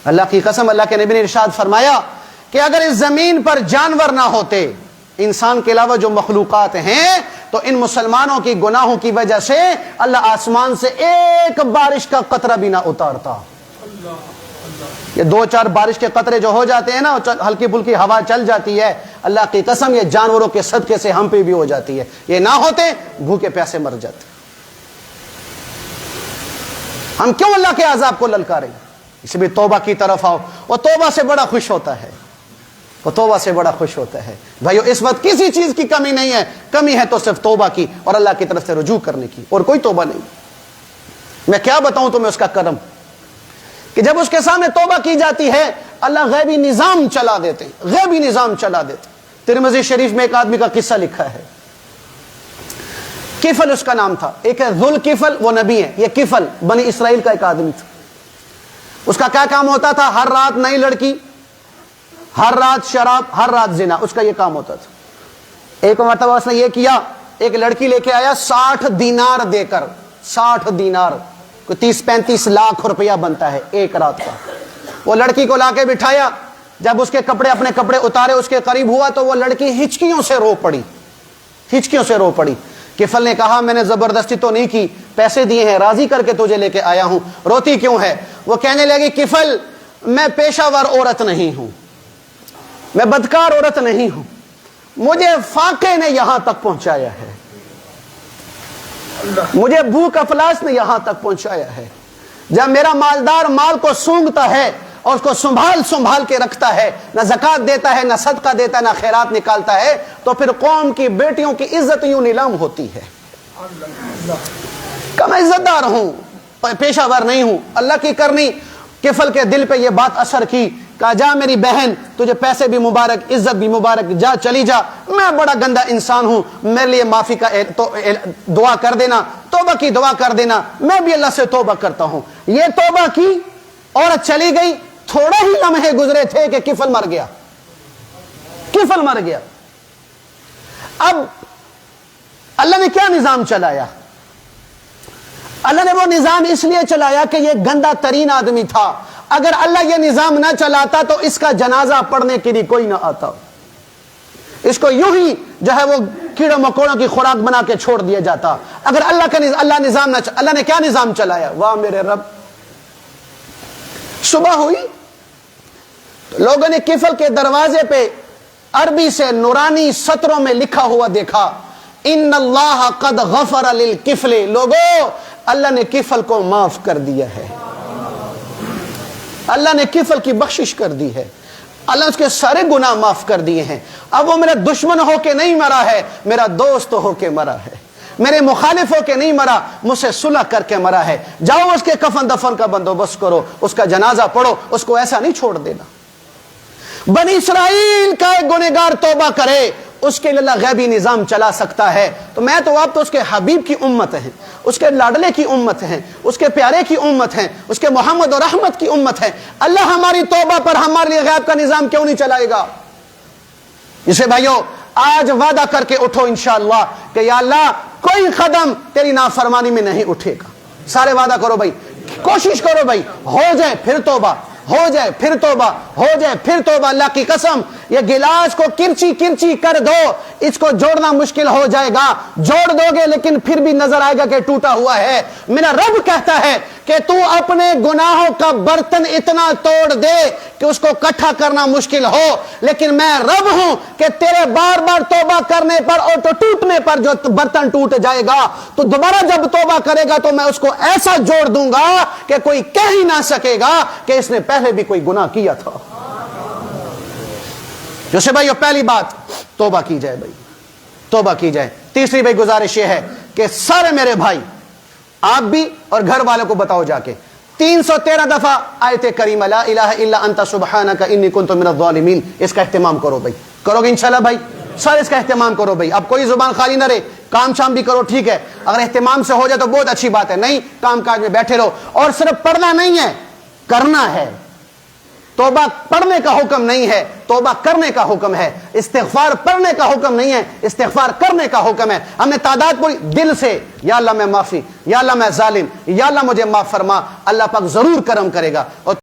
اللہ کی قسم، اللہ کے نبی نے ارشاد فرمایا کہ اگر اس زمین پر جانور نہ ہوتے، انسان کے علاوہ جو مخلوقات ہیں، تو ان مسلمانوں کی گناہوں کی وجہ سے اللہ آسمان سے ایک بارش کا قطرہ بھی نہ اتارتا۔ یہ 2-4 بارش کے قطرے جو ہو جاتے ہیں نا، ہلکی پھلکی ہوا چل جاتی ہے، اللہ کی قسم یہ جانوروں کے صدقے سے ہم پہ بھی ہو جاتی ہے۔ یہ نہ ہوتے بھوکے پیاسے مر جاتے۔ ہم کیوں اللہ کے عذاب کو للکاریں؟ اس لیے توبہ کی طرف آؤ، وہ توبہ سے بڑا خوش ہوتا ہے، وہ توبہ سے بڑا خوش ہوتا ہے۔ بھائیو اس وقت کسی چیز کی کمی نہیں ہے، کمی ہے تو صرف توبہ کی اور اللہ کی طرف سے رجوع کرنے کی، اور کوئی توبہ نہیں۔ میں کیا بتاؤں تمہیں اس کا کرم کہ جب اس کے سامنے توبہ کی جاتی ہے اللہ غیبی نظام چلا دیتے ہیں، غیبی نظام چلا دیتے ہیں۔ ترمذی شریف میں ایک آدمی کا قصہ لکھا ہے، کفل اس کا نام تھا، ایک ہے ذوالکفل، وہ نبی ہے، یہ کفل بنی اسرائیل کا ایک آدمی تھا۔ اس کا کیا کام ہوتا تھا؟ ہر رات نئی لڑکی، ہر رات شراب، ہر رات زنا، اس کا یہ کام ہوتا تھا۔ ایک مرتبہ اس نے یہ کیا، ایک لڑکی لے کے آیا 60 دینار دے کر، 60 دینار 30-35 لاکھ روپیہ بنتا ہے ایک رات کا۔ وہ لڑکی کو لا کے بٹھایا، جب اس کے کپڑے اپنے کپڑے اتارے اس کے قریب ہوا تو وہ لڑکی ہچکیوں سے رو پڑی، ہچکیوں سے رو پڑی۔ کفل نے کہا میں نے زبردستی تو نہیں کی، پیسے دیے ہیں، راضی کر کے تجھے لے کے آیا ہوں، روتی کیوں ہے؟ وہ کہنے لگی کفل میں پیشہ ور عورت نہیں ہوں، میں بدکار عورت نہیں ہوں، مجھے فاقے نے یہاں تک پہنچایا ہے، مجھے بھوک افلاس نے یہاں تک پہنچایا ہے۔ جب میرا مالدار مال کو سونگتا ہے اور اس کو سنبھال کے رکھتا ہے، نہ زکوٰۃ دیتا ہے، نہ صدقہ دیتا ہے، نہ خیرات نکالتا ہے، تو پھر قوم کی بیٹیوں کی عزت یوں نیلام ہوتی ہے۔ کہ میں عزت دار ہوں، پیشہ ور نہیں ہوں، اللہ کی کرنی۔ کفل کے دل پہ یہ بات اثر کی، کہا جا میری بہن، تجھے پیسے بھی مبارک، عزت بھی مبارک، جا چلی جا، میں بڑا گندا انسان ہوں، میرے لیے معافی کا دعا کر دینا، توبہ کی دعا کر دینا، میں بھی اللہ سے توبہ کرتا ہوں۔ یہ توبہ کی، عورت چلی گئی، تھوڑے ہی لمحے گزرے تھے کہ کفل مر گیا، کفل مر گیا۔ اب اللہ نے کیا نظام چلایا؟ اللہ نے وہ نظام اس لیے چلایا کہ یہ گندا ترین آدمی تھا، اگر اللہ یہ نظام نہ چلاتا تو اس کا جنازہ پڑھنے کے لیے کوئی نہ آتا، اس کو یوں ہی جو ہے وہ کیڑوں مکوڑوں کی خوراک بنا کے چھوڑ دیا جاتا۔ اگر اللہ نظام نہ اللہ نے کیا نظام چلایا؟ واہ میرے رب! صبح ہوئی تو لوگوں نے کفل کے دروازے پہ عربی سے نورانی سطروں میں لکھا ہوا دیکھا، ان اللہ قد غفر للکفل، لوگو اللہ نے کفل کو معاف کر دیا ہے، اللہ نے کفل کی بخشش کر دی ہے، اللہ اس کے سارے گناہ معاف کر دیے ہیں۔ اب وہ میرا دشمن ہو کے نہیں مرا ہے، میرا دوست ہو کے مرا ہے، میرے مخالف ہو کے نہیں مرا، مجھ سے صلح کر کے مرا ہے۔ جاؤ اس کے کفن دفن کا بندوبست کرو، اس کا جنازہ پڑھو، اس کو ایسا نہیں چھوڑ دینا۔ بنی اسرائیل کا ایک گنہگار توبہ کرے، اس کے لیے اللہ غیبی نظام چلا سکتا ہے۔ تو میں تو آپ تو اس کے حبیب کی امت ہیں، اس کے لاڈلے کی امت ہیں، اس کے پیارے کی امت ہیں، اس کے محمد اور رحمت کی امت ہیں۔ اللہ ہماری توبہ پر ہمارے لیے غیب کا نظام کیوں نہیں چلائے گا؟ اسے بھائیو آج وعدہ کر کے اٹھو انشاءاللہ کہ یا اللہ کوئی قدم تیری نافرمانی میں نہیں اٹھے گا۔ سارے وعدہ کرو بھائی، کوشش کرو بھائی، ہو جائے پھر توبہ، ہو جائے پھر توبہ، ہو جائے پھر توبہ۔ اللہ کی قسم یہ گلاس کو کرچی کرچی کر دو، اس کو جوڑنا مشکل ہو جائے گا، جوڑ دو گے لیکن پھر بھی نظر آئے گا کہ ٹوٹا ہوا ہے۔ میرا رب کہتا ہے کہ تو اپنے گناہوں کا برتن اتنا توڑ دے کہ اس کو اکٹھا کرنا مشکل ہو، لیکن میں رب ہوں کہ تیرے بار بار توبہ کرنے پر اور تو ٹوٹنے پر جو برتن ٹوٹ جائے گا، تو دوبارہ جب توبہ کرے گا تو میں اس کو ایسا جوڑ دوں گا کہ کوئی کہہ ہی نہ سکے گا کہ اس نے پہلے بھی کوئی گناہ کیا تھا۔ جیسے بھائی پہلی بات توبہ کی جائے، بھائی توبہ کی جائے۔ تیسری بھائی گزارش یہ ہے کہ سارے میرے بھائی آپ بھی اور گھر والوں کو بتاؤ جا کے 313 دفعہ آیت کریمہ لا الہ الا انت سبحانک انی کنت من الظالمین، اس کا اہتمام کرو بھائی، کرو گے انشاءاللہ بھائی؟ سارے اس کا اہتمام کرو بھائی۔ اب کوئی زبان خالی نہ رہے، کام شام بھی کرو، ٹھیک ہے، اگر اہتمام سے ہو جائے تو بہت اچھی بات ہے، نہیں کام کاج میں بیٹھے رہو۔ اور صرف پڑھنا نہیں ہے، کرنا ہے۔ توبہ پڑھنے کا حکم نہیں ہے، توبہ کرنے کا حکم ہے۔ استغفار پڑھنے کا حکم نہیں ہے، استغفار کرنے کا حکم ہے۔ ہم نے تعداد پوری دل سے یا اللہ میں معافی، یا اللہ میں ظالم، یا اللہ مجھے معاف فرما، اللہ پاک ضرور کرم کرے گا۔ اور